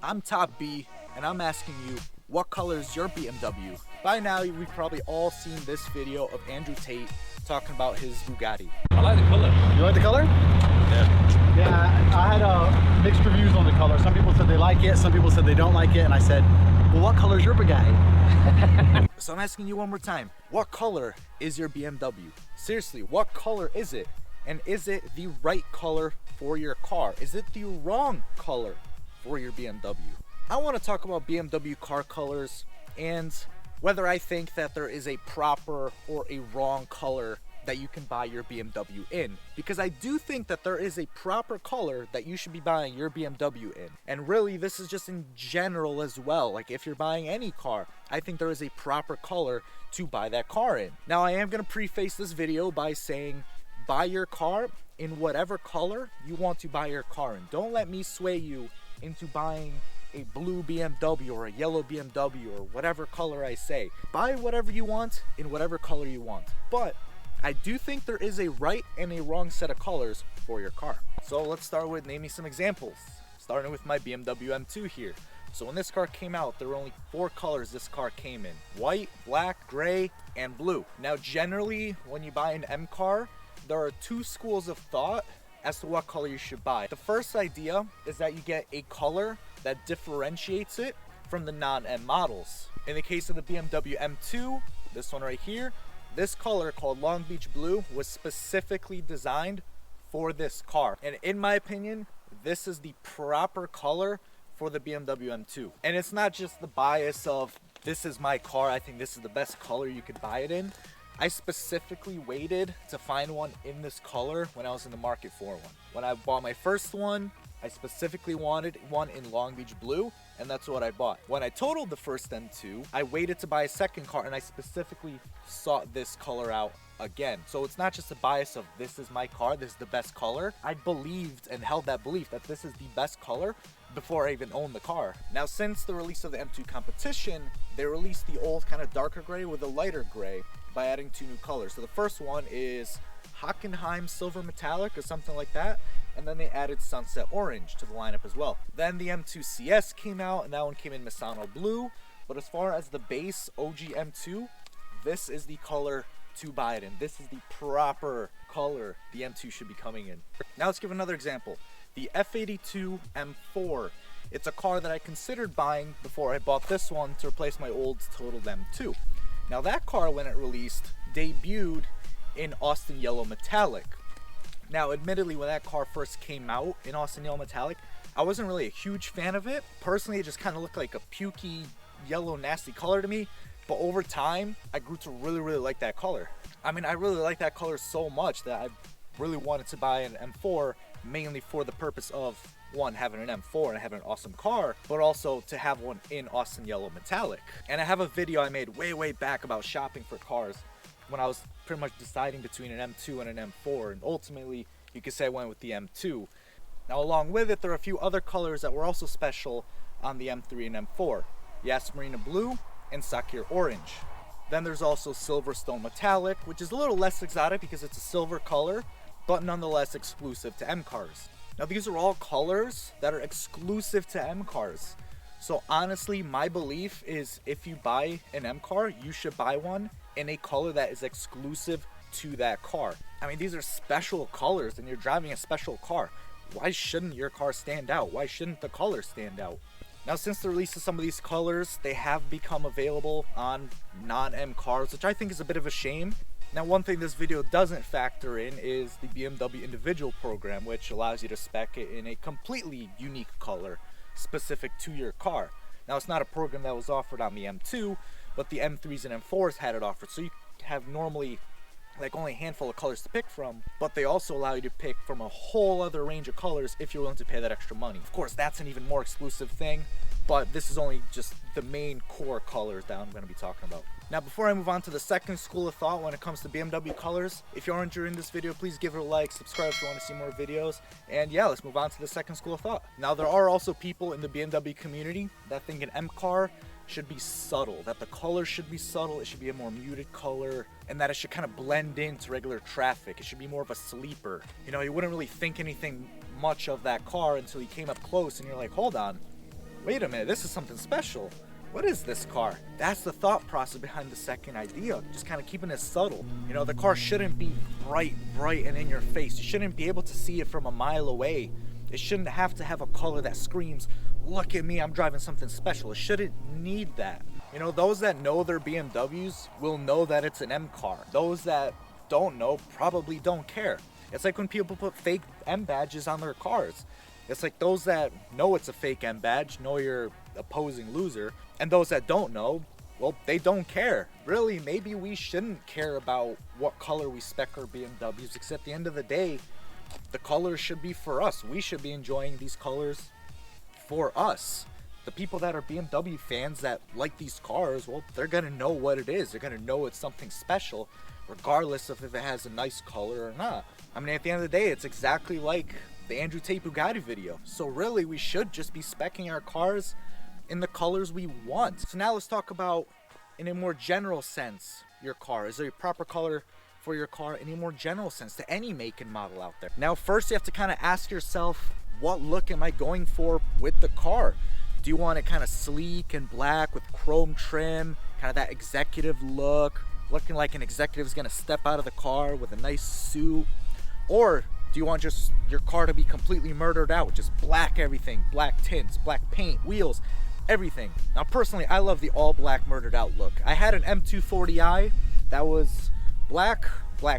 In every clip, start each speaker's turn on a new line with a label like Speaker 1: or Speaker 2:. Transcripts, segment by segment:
Speaker 1: I'm Top B, and I'm asking you, what color is your BMW? By now, we've probably all seen this video of Andrew Tate talking about his Bugatti.
Speaker 2: I like the color.
Speaker 3: You like the color?
Speaker 2: Yeah.
Speaker 3: Yeah, I had mixed reviews on the color. Some people said they like it, some people said they don't like it, and I said, well, what color is your Bugatti?
Speaker 1: So I'm asking you one more time, what color is your BMW? Seriously, what color is it? And is it the right color for your car? Is it the wrong color for your BMW? I want to talk about BMW car colors and whether I think that there is a proper or a wrong color that you can buy your BMW in, because I do think that there is a proper color that you should be buying your BMW in. And really, this is just in general as well. Like, if you're buying any car, I think there is a proper color to buy that car in. Now, I am going to preface this video by saying buy your car in whatever color you want to buy your car in. Don't let me sway you into buying a blue BMW or a yellow BMW or whatever color I say. Buy whatever you want in whatever color you want. But I do think there is a right and a wrong set of colors for your car. So let's start with naming some examples. Starting with my BMW M2 here. So when this car came out, there were only 4 colors this car came in: white, black, gray, and blue. Now generally, when you buy an M car, there are 2 schools of thought as to what color you should buy. The first idea is that you get a color that differentiates it from the non-M models. In the case of the BMW M2, this one right here, this color called Long Beach Blue was specifically designed for this car. And in my opinion, this is the proper color for the BMW M2. And it's not just the bias of this is my car, I think this is the best color you could buy it in. I specifically waited to find one in this color when I was in the market for one. When I bought my first one, I specifically wanted one in Long Beach Blue, and that's what I bought. When I totaled the first M2, I waited to buy a second car, and I specifically sought this color out again. So it's not just a bias of this is my car, this is the best color. I believed and held that belief that this is the best color before I even owned the car. Now, since the release of the M2 competition, they released the old kind of darker gray with a lighter gray by adding 2 new colors. So the first one is Hockenheim Silver Metallic or something like that, and then they added Sunset Orange to the lineup as well. Then the M2 CS came out, and that one came in Misano Blue. But as far as the base OG M2, this is the color to buy it in. This is the proper color the M2 should be coming in. Now let's give another example. The F82 M4. It's a car that I considered buying before I bought this one to replace my old totaled M2. Now that car, when it released, debuted in Austin Yellow Metallic. Now admittedly, when that car first came out in Austin Yellow Metallic, I wasn't really a huge fan of it. Personally, it just kind of looked like a pukey, yellow, nasty color to me. But over time, I grew to really like that color. I mean, I really like that color so much that I really wanted to buy an M4, mainly for the purpose of, one, having an M4 and having an awesome car, but also to have one in Austin Yellow Metallic. And I have a video I made way back about shopping for cars when I was pretty much deciding between an M2 and an M4, and ultimately you could say I went with the M2. Now along with it, there are a few other colors that were also special on the M3 and M4: Yas Marina Blue and Sakir Orange. Then there's also Silverstone Metallic, which is a little less exotic because it's a silver color, but nonetheless exclusive to M cars. Now these are all colors that are exclusive to M cars. So honestly, my belief is if you buy an M car, you should buy one in a color that is exclusive to that car. I mean, these are special colors and you're driving a special car. Why shouldn't your car stand out? Why shouldn't the color stand out? Now, since the release of some of these colors, they have become available on non-M cars, which I think is a bit of a shame. Now, one thing this video doesn't factor in is the BMW individual program, which allows you to spec it in a completely unique color specific to your car. Now, it's not a program that was offered on the M2, but the M3s and M4s had it offered. So you have normally like only a handful of colors to pick from, but they also allow you to pick from a whole other range of colors if you're willing to pay that extra money. Of course, that's an even more exclusive thing, but this is only just the main core colors that I'm going to be talking about. Now, before I move on to the second school of thought when it comes to BMW colors, if you are enjoying this video, please give it a like, subscribe if you want to see more videos, and yeah, let's move on to the second school of thought. Now, there are also people in the BMW community that think an M car should be subtle, that the color should be subtle, it should be a more muted color, and that it should kind of blend into regular traffic. It should be more of a sleeper. You know, you wouldn't really think anything much of that car until you came up close and you're like, hold on, wait a minute, this is something special. What is this car? That's the thought process behind the second idea. Just kind of keeping it subtle. You know, the car shouldn't be bright and in your face. You shouldn't be able to see it from a mile away. It shouldn't have to have a color that screams, look at me, I'm driving something special. It shouldn't need that. You know, those that know their BMWs will know that it's an M car. Those that don't know probably don't care. It's like when people put fake M badges on their cars. It's like those that know it's a fake M badge know you're opposing loser, and those that don't know, well, they don't care. Really, maybe we shouldn't care about what color we spec our BMWs, because at the end of the day, the colors should be for us. We should be enjoying these colors for us. The people that are BMW fans that like these cars, well, they're gonna know what it is. They're gonna know it's something special, regardless of if it has a nice color or not. I mean, at the end of the day, it's exactly like the Andrew Tate Bugatti video. So really, we should just be speccing our cars in the colors we want. So now let's talk about, in a more general sense, your car. Is there a proper color for your car in a more general sense to any make and model out there? Now, first you have to kind of ask yourself, what look am I going for with the car? Do you want it kind of sleek and black with chrome trim, kind of that executive look, looking like an executive is gonna step out of the car with a nice suit? Or do you want just your car to be completely murdered out, just black everything, black tints, black paint, wheels, everything? Now personally, I love the all black murdered out look. I had an M240i that was black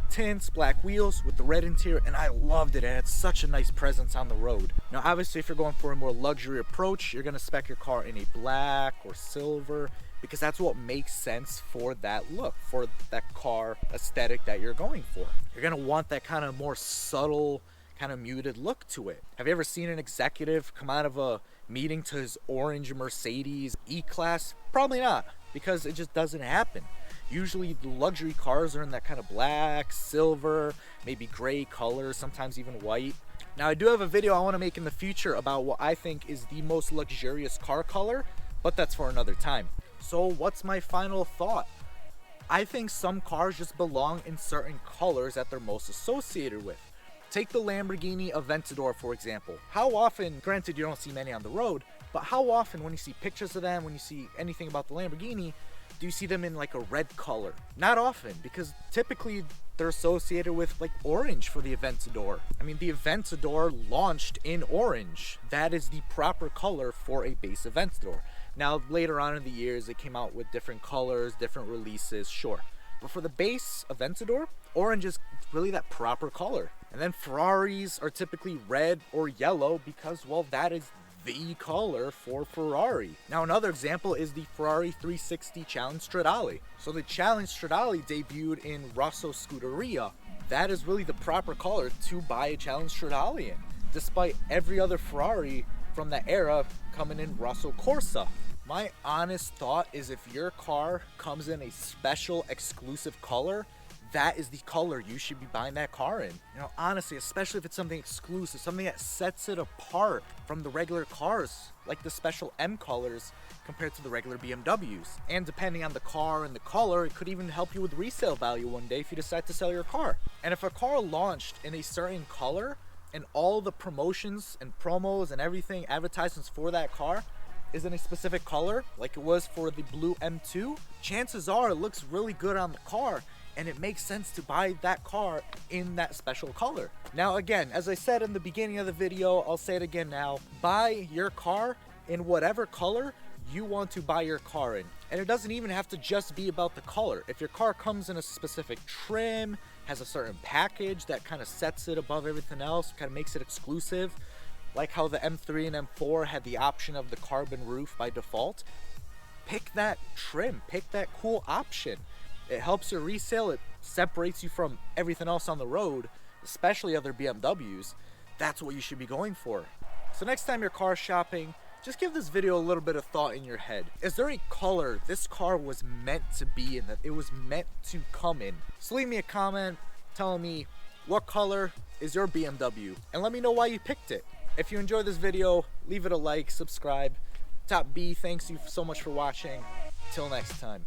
Speaker 1: tints, black wheels with the red interior, and I loved it. It had such a nice presence on the road. Now obviously, if you're going for a more luxury approach, you're gonna spec your car in a black or silver, because that's what makes sense for that look, for that car aesthetic that you're going for. You're gonna want that kind of more subtle, kind of muted look to it. Have you ever seen an executive come out of a meeting to his orange Mercedes E-Class? Probably not, because it just doesn't happen. Usually the luxury cars are in that kind of black, silver, maybe gray color, sometimes even white. Now I do have a video I want to make in the future about what I think is the most luxurious car color, but that's for another time. So what's my final thought? I think some cars just belong in certain colors that they're most associated with. Take the Lamborghini Aventador, for example. How often, granted you don't see many on the road, but how often when you see pictures of them, when you see anything about the Lamborghini, do you see them in like a red color? Not often, because typically they're associated with like orange for the Aventador. I mean, the Aventador launched in orange. That is the proper color for a base Aventador. Now, later on in the years, it came out with different colors, different releases, sure. But for the base Aventador, orange is really that proper color. And then Ferraris are typically red or yellow because, well, that is the color for Ferrari. Now, another example is the Ferrari 360 Challenge Stradale. So the Challenge Stradale debuted in Rosso Scuderia. That is really the proper color to buy a Challenge Stradale in, despite every other Ferrari from that era coming in Rosso Corsa. My honest thought is, if your car comes in a special exclusive color, that is the color you should be buying that car in. You know, honestly, especially if it's something exclusive, something that sets it apart from the regular cars, like the special M colors compared to the regular BMWs. And depending on the car and the color, it could even help you with resale value one day if you decide to sell your car. And if a car launched in a certain color and all the promotions and promos and everything, advertisements for that car, is in a specific color, like it was for the blue M2, chances are it looks really good on the car, and it makes sense to buy that car in that special color. Now again, as I said in the beginning of the video, I'll say it again now, buy your car in whatever color you want to buy your car in. And it doesn't even have to just be about the color. If your car comes in a specific trim, has a certain package that kind of sets it above everything else, kind of makes it exclusive, like how the M3 and M4 had the option of the carbon roof by default, pick that trim, pick that cool option. It helps your resale, it separates you from everything else on the road, especially other BMWs. That's what you should be going for. So next time you're car shopping, just give this video a little bit of thought in your head. Is there a color this car was meant to be in, that it was meant to come in? So leave me a comment telling me what color is your BMW, and let me know why you picked it. If you enjoyed this video, leave it a like, subscribe. Top B, thanks you so much for watching. Till next time.